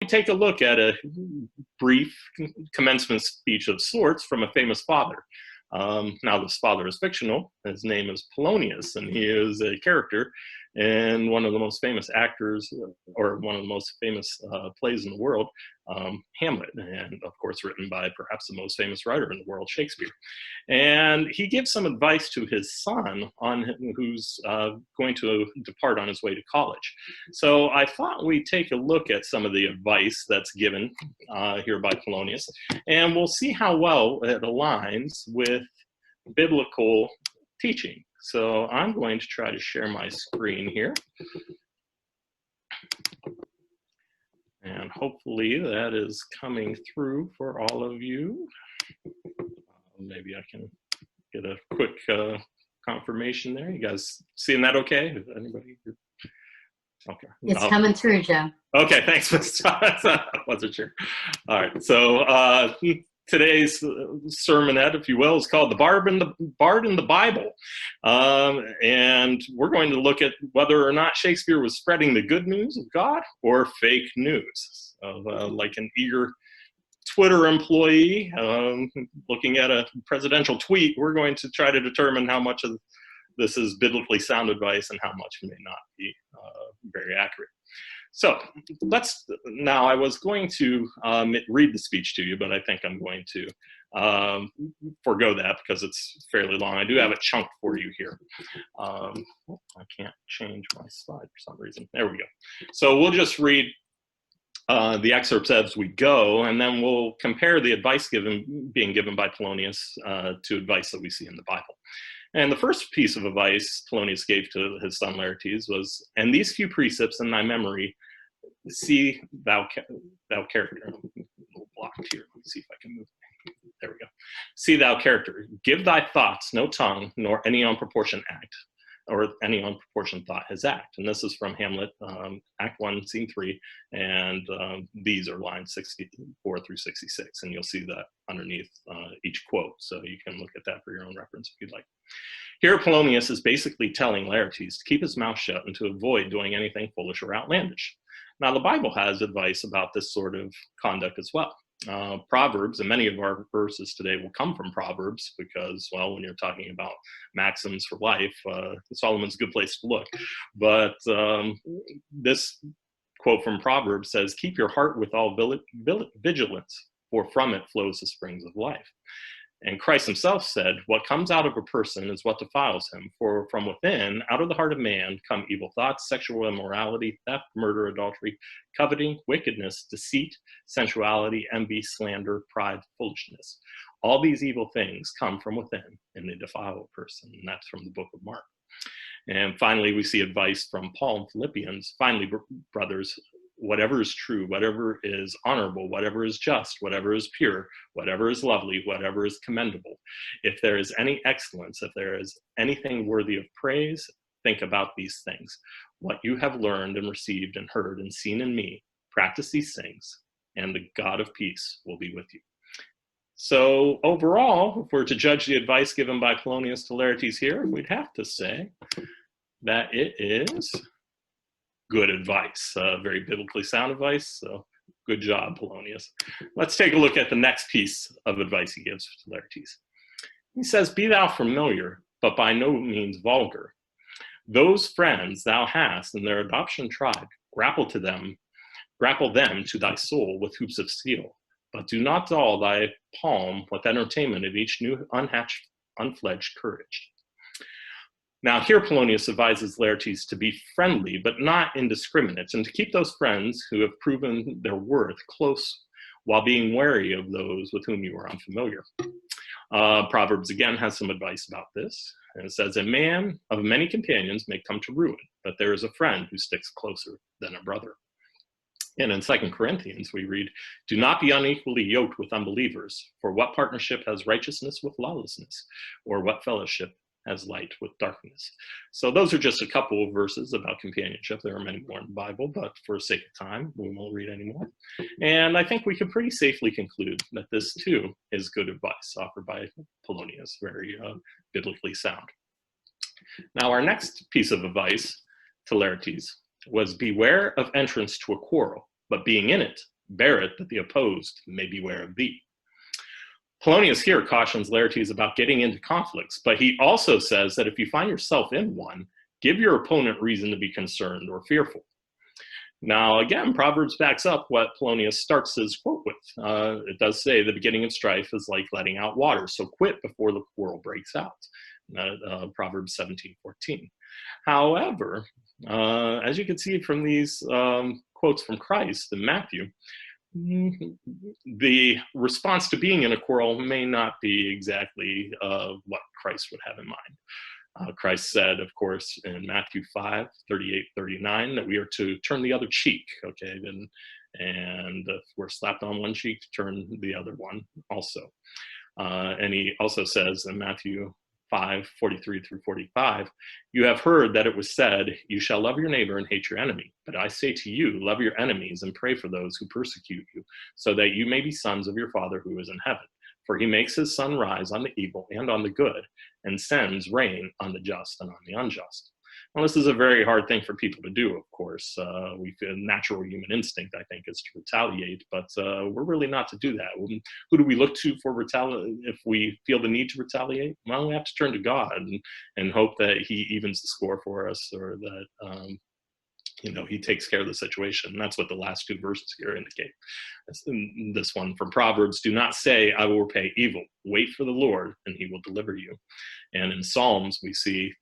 we take a look at a brief commencement speech of sorts from a famous father. Now, this father is fictional. His name is Polonius, and he is a character in one of the most famous actors, or one of the most famous plays in the world, Hamlet, and of course written by perhaps the most famous writer in the world, Shakespeare. And he gives some advice to his son who's going to depart on his way to college. So I thought we'd take a look at some of the advice that's given here by Polonius, and we'll see how well it aligns with biblical teaching. So I'm going to try to share my screen here. And hopefully that is coming through for all of you. Maybe I can get a quick confirmation there. You guys seeing that okay? Is anybody? Okay. It's coming through, Joe. Okay, thanks. I wasn't sure. All right, so today's sermonette, if you will, is called The Bard in the Bible. And we're going to look at whether or not Shakespeare was spreading the good news of God or fake news. Like an eager Twitter employee looking at a presidential tweet, we're going to try to determine how much of this is biblically sound advice and how much may not be very accurate. So now I was going to read the speech to you, but I think I'm going to forego that because it's fairly long. I do have a chunk for you here. I can't change my slide for some reason. There we go. So we'll just read the excerpts as we go, and then we'll compare the advice being given by Polonius to advice that we see in the Bible. And the first piece of advice Polonius gave to his son Laertes was, "And these few precepts in thy memory, see thou character." A little blocked here. Let me see if I can move. There we go. "See thou character. Give thy thoughts no tongue, nor any unproportioned act, or any unproportioned thought his act." And this is from Hamlet, Act 1, Scene 3, and these are lines 64 through 66, and you'll see that underneath each quote, so you can look at that for your own reference if you'd like. Here Polonius is basically telling Laertes to keep his mouth shut and to avoid doing anything foolish or outlandish. Now, the Bible has advice about this sort of conduct as well. Proverbs, and many of our verses today will come from Proverbs because, well, when you're talking about maxims for life, Solomon's a good place to look. But this quote from Proverbs says, "Keep your heart with all vigilance, for from it flows the springs of life." And Christ himself said, "What comes out of a person is what defiles him. For from within, out of the heart of man, come evil thoughts, sexual immorality, theft, murder, adultery, coveting, wickedness, deceit, sensuality, envy, slander, pride, foolishness. All these evil things come from within, and they defile a person." And that's from the book of Mark. And finally, we see advice from Paul in Philippians. "Finally, brothers, whatever is true, whatever is honorable, whatever is just, whatever is pure, whatever is lovely, whatever is commendable, if there is any excellence, if there is anything worthy of praise, think about these things. What you have learned and received and heard and seen in me, practice these things, and the God of peace will be with you." So overall, if we're to judge the advice given by Polonius to Laertes here, we'd have to say that it is good advice, very biblically sound advice. So good job, Polonius. Let's take a look at the next piece of advice he gives to Laertes. He says, "Be thou familiar, but by no means vulgar. Those friends thou hast in their adoption tribe, grapple them to thy soul with hoops of steel, but do not dull thy palm with entertainment of each new unhatched, unfledged courage." Now, here Polonius advises Laertes to be friendly, but not indiscriminate, and to keep those friends who have proven their worth close while being wary of those with whom you are unfamiliar. Proverbs, again, has some advice about this. And it says, "A man of many companions may come to ruin, but there is a friend who sticks closer than a brother." And in 2 Corinthians, we read, "Do not be unequally yoked with unbelievers, for what partnership has righteousness with lawlessness, or what fellowship has light with darkness?" So those are just a couple of verses about companionship. There are many more in the Bible, but for sake of time, we won't read any more. And I think we can pretty safely conclude that this too is good advice offered by Polonius, very biblically sound. Now, our next piece of advice to Laertes was, "Beware of entrance to a quarrel, but being in it, bear it, that the opposed may beware of thee. Polonius here cautions Laertes about getting into conflicts, but he also says that if you find yourself in one, give your opponent reason to be concerned or fearful. Now, again, Proverbs backs up what Polonius starts his quote with. It does say the beginning of strife is like letting out water, so quit before the quarrel breaks out. Proverbs 17:14. However, as you can see from these quotes from Christ and Matthew, the response to being in a quarrel may not be exactly what Christ would have in mind. Christ said, of course, in Matthew 5:38-39, that we are to turn the other cheek, okay? And if we're slapped on one cheek, turn the other one also. And he also says in Matthew 5:43-45, you have heard that it was said, you shall love your neighbor and hate your enemy. But I say to you, love your enemies and pray for those who persecute you, so that you may be sons of your Father who is in heaven. For he makes his sun rise on the evil and on the good, and sends rain on the just and on the unjust. Well, this is a very hard thing for people to do, of course. We feel natural human instinct, I think, is to retaliate, but we're really not to do that. Who do we look to for retaliate if we feel the need to retaliate? Well, we have to turn to God and hope that he evens the score for us, or that he takes care of the situation. And that's what the last two verses here indicate. This one from Proverbs, do not say, I will repay evil. Wait for the Lord, and he will deliver you. And in Psalms, we see,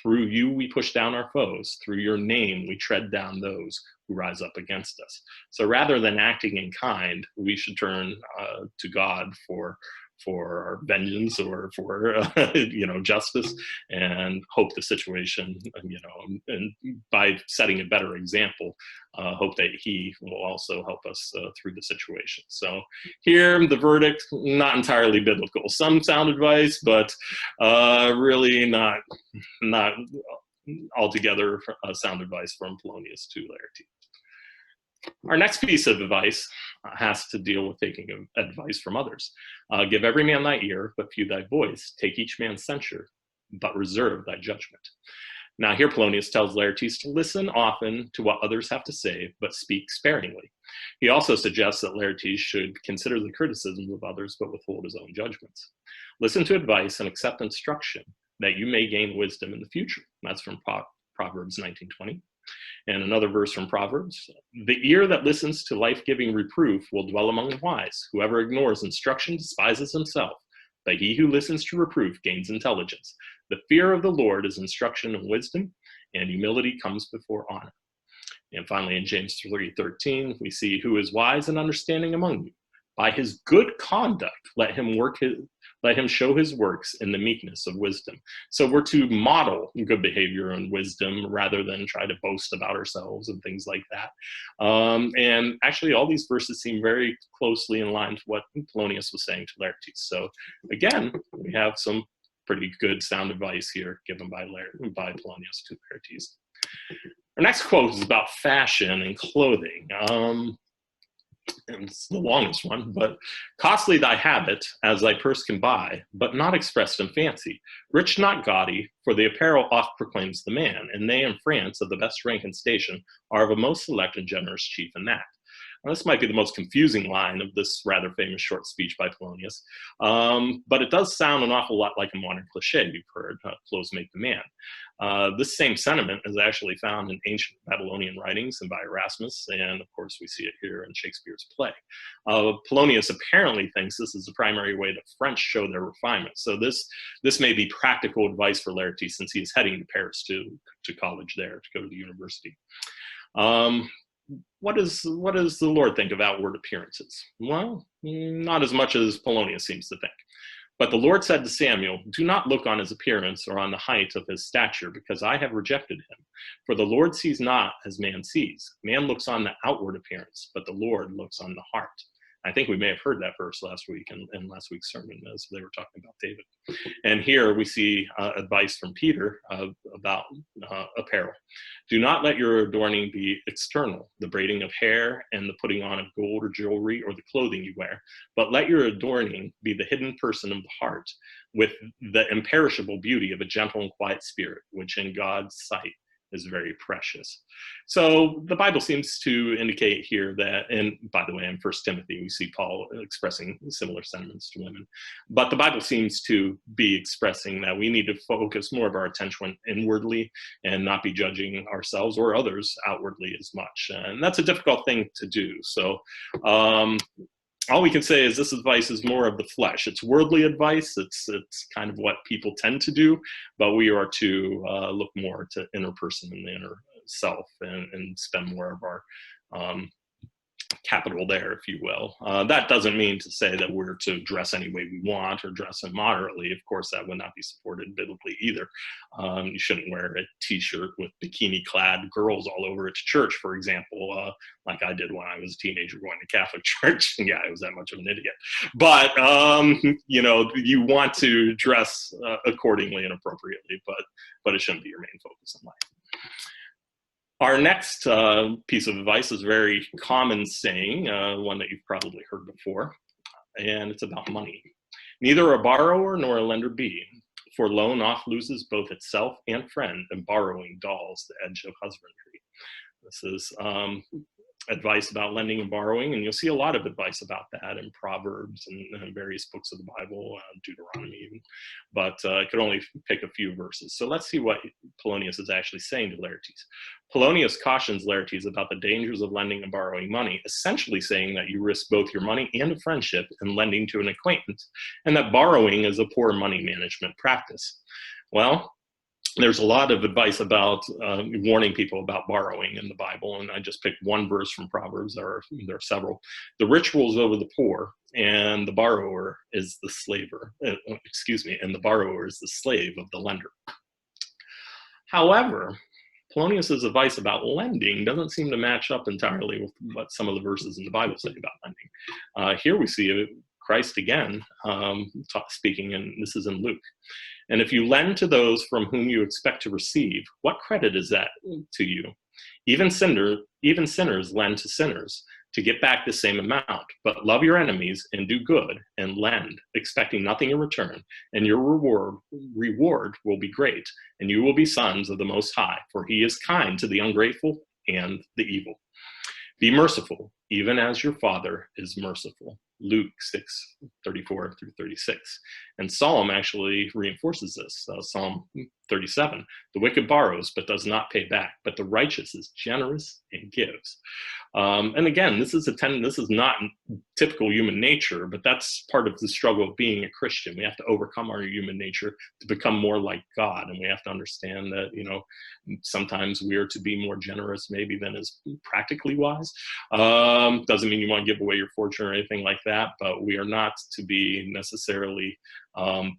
through you we push down our foes. Through your name we tread down those who rise up against us. So rather than acting in kind, we should turn to God for our vengeance or for justice, and hope the situation, and by setting a better example, hope that he will also help us through the situation. So here, the verdict, not entirely biblical. Some sound advice, but really not altogether sound advice from Polonius to Laertes. Our next piece of advice has to deal with taking advice from others. Give every man thy ear, but few thy voice. Take each man's censure, but reserve thy judgment. Now here Polonius tells Laertes to listen often to what others have to say, but speak sparingly. He also suggests that Laertes should consider the criticisms of others, but withhold his own judgments. Listen to advice and accept instruction, that you may gain wisdom in the future. That's from Proverbs 19:20. And another verse from Proverbs, the ear that listens to life-giving reproof will dwell among the wise. Whoever ignores instruction despises himself, but he who listens to reproof gains intelligence. The fear of the Lord is instruction and wisdom, and humility comes before honor. And finally, in James 3:13, we see, who is wise and understanding among you? By his good conduct, let him show his works in the meekness of wisdom. So we're to model good behavior and wisdom rather than try to boast about ourselves and things like that. And actually, all these verses seem very closely in line to what Polonius was saying to Laertes. So again, we have some pretty good sound advice here given by Polonius to Laertes. Our next quote is about fashion and clothing. And it's the longest one, but costly thy habit, as thy purse can buy, but not expressed in fancy. Rich, not gaudy, for the apparel oft proclaims the man, and they in France of the best rank and station are of a most select and generous chief in that. Now, this might be the most confusing line of this rather famous short speech by Polonius, but it does sound an awful lot like a modern cliche you've heard, clothes make the man. This same sentiment is actually found in ancient Babylonian writings and by Erasmus, and of course we see it here in Shakespeare's play. Polonius apparently thinks this is the primary way the French show their refinement. So this may be practical advice for Laertes, since he is heading to Paris to college there, to go to the university. What does the Lord think of outward appearances? Well, not as much as Polonius seems to think. But the Lord said to Samuel, do not look on his appearance or on the height of his stature, because I have rejected him. For the Lord sees not as man sees. Man looks on the outward appearance, but the Lord looks on the heart. I think we may have heard that verse last week in last week's sermon as they were talking about David. And here we see advice from Peter about apparel. Do not let your adorning be external, the braiding of hair and the putting on of gold or jewelry or the clothing you wear, but let your adorning be the hidden person of the heart, with the imperishable beauty of a gentle and quiet spirit, which in God's sight is very precious. So the Bible seems to indicate here that, and by the way, in 1 Timothy, we see Paul expressing similar sentiments to women, but the Bible seems to be expressing that we need to focus more of our attention inwardly and not be judging ourselves or others outwardly as much. And that's a difficult thing to do. So all we can say is this advice is more of the flesh. It's worldly advice. It's kind of what people tend to do, but we are to look more to inner person and the inner self and spend more of our capital there, if you will. That doesn't mean to say that we're to dress any way we want or dress immoderately. Of course, that would not be supported biblically either. You shouldn't wear a t-shirt with bikini-clad girls all over it to church, for example, like I did when I was a teenager going to Catholic church. Yeah, I was that much of an idiot. But, you know, you want to dress accordingly and appropriately, but it shouldn't be your main focus in life. Our next piece of advice is a very common saying, one that you've probably heard before, and it's about money. Neither a borrower nor a lender be, for loan oft loses both itself and friend, and borrowing dulls the edge of husbandry. This is advice about lending and borrowing, and you'll see a lot of advice about that in Proverbs and various books of the Bible, Deuteronomy even, but I could only pick a few verses. So let's see what Polonius is actually saying to Laertes. Polonius cautions Laertes about the dangers of lending and borrowing money, essentially saying that you risk both your money and a friendship in lending to an acquaintance, and that borrowing is a poor money management practice. Well, there's a lot of advice about warning people about borrowing in the Bible, and I just picked one verse from Proverbs. There are several. The rich rules over the poor, and the borrower is the slaver. And the borrower is the slave of the lender. However, Polonius's advice about lending doesn't seem to match up entirely with what some of the verses in the Bible say about lending. Here we see Christ again speaking, and this is in Luke. And if you lend to those from whom you expect to receive, what credit is that to you? Even sinners lend to sinners to get back the same amount. But love your enemies and do good and lend, expecting nothing in return, and your reward will be great, and you will be sons of the Most High, for he is kind to the ungrateful and the evil. Be merciful, even as your Father is merciful. Luke 6:34-36. And Psalm actually reinforces this. Psalm 37, the wicked borrows but does not pay back, but the righteous is generous and gives. And again, this is not typical human nature, but that's part of the struggle of being a Christian. We have to overcome our human nature to become more like God, and we have to understand that, you know, sometimes we are to be more generous maybe than is practically wise. Doesn't mean you want to give away your fortune or anything like that, but we are not to be necessarily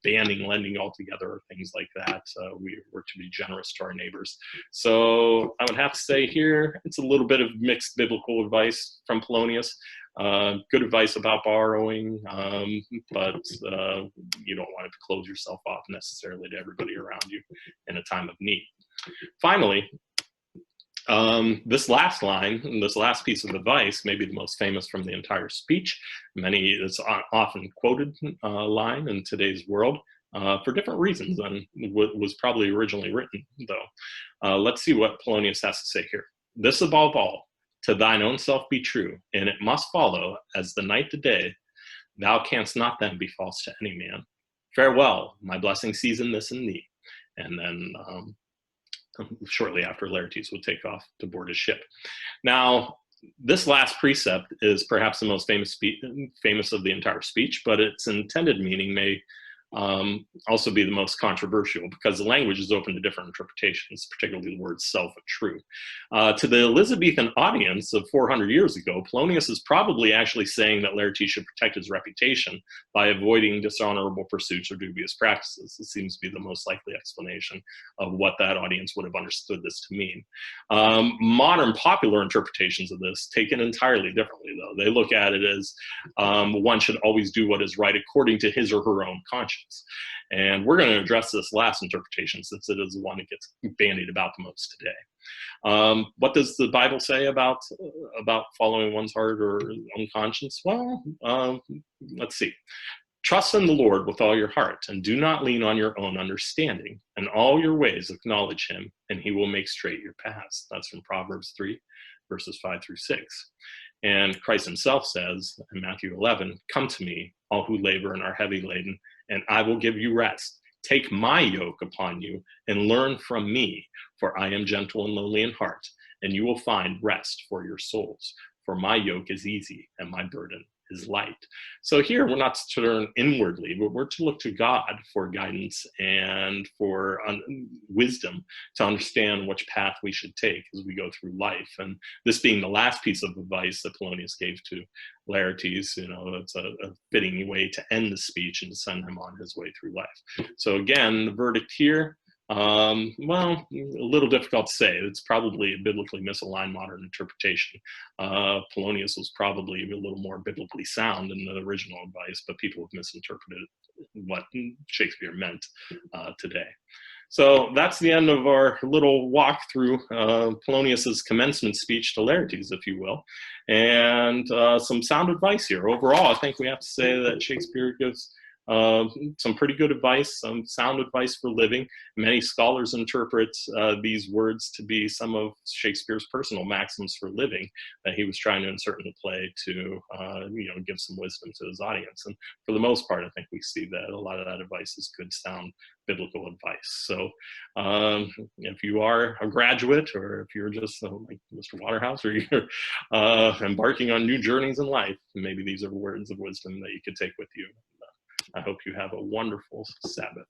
banning lending altogether or things like that. We're to be generous to our neighbors. So I would have to say here, it's a little bit of mixed biblical advice from Polonius. Good advice about borrowing, but you don't want to close yourself off necessarily to everybody around you in a time of need. Finally, this last line, this last piece of advice, may be the most famous from the entire speech. It's often quoted line in today's world for different reasons than what was probably originally written, though. Let's see what Polonius has to say here. This above all, to thine own self be true, and it must follow, as the night the day, thou canst not then be false to any man. Farewell, my blessing season this in thee. And then shortly after, Laertes would take off to board his ship. Now, this last precept is perhaps the most famous of the entire speech, but its intended meaning may also be the most controversial, because the language is open to different interpretations, particularly the word self and true. To the Elizabethan audience of 400 years ago, Polonius is probably actually saying that Laertes should protect his reputation by avoiding dishonorable pursuits or dubious practices. It seems to be the most likely explanation of what that audience would have understood this to mean. Modern popular interpretations of this take it entirely differently, though. They look at it as one should always do what is right according to his or her own conscience. And we're going to address this last interpretation, since it is the one that gets bandied about the most today. What does the Bible say about following one's heart or own conscience? Well, let's see. Trust in the Lord with all your heart, and do not lean on your own understanding. In all your ways acknowledge him, and he will make straight your paths. That's from Proverbs 3, verses 5 through 6. And Christ himself says in Matthew 11, come to me, all who labor and are heavy laden, and I will give you rest. Take my yoke upon you and learn from me, for I am gentle and lowly in heart, and you will find rest for your souls. For my yoke is easy and my burden is light. So here we're not to turn inwardly, but we're to look to God for guidance and for wisdom to understand which path we should take as we go through life. And this being the last piece of advice that Polonius gave to Laertes, it's a fitting way to end the speech and to send him on his way through life. So again, the verdict here, well, a little difficult to say. It's probably a biblically misaligned modern interpretation. Polonius was probably a little more biblically sound in the original advice, but people have misinterpreted what Shakespeare meant today. So that's the end of our little walk through Polonius's commencement speech to Laertes, if you will, and some sound advice here. Overall, I think we have to say that Shakespeare gives some pretty good advice, some sound advice for living. Many scholars interpret these words to be some of Shakespeare's personal maxims for living that he was trying to insert in the play to give some wisdom to his audience. And for the most part, I think we see that a lot of that advice is good, sound biblical advice. So if you are a graduate, or if you're just like Mr. Waterhouse, or you're embarking on new journeys in life, maybe these are words of wisdom that you could take with you. I hope you have a wonderful Sabbath.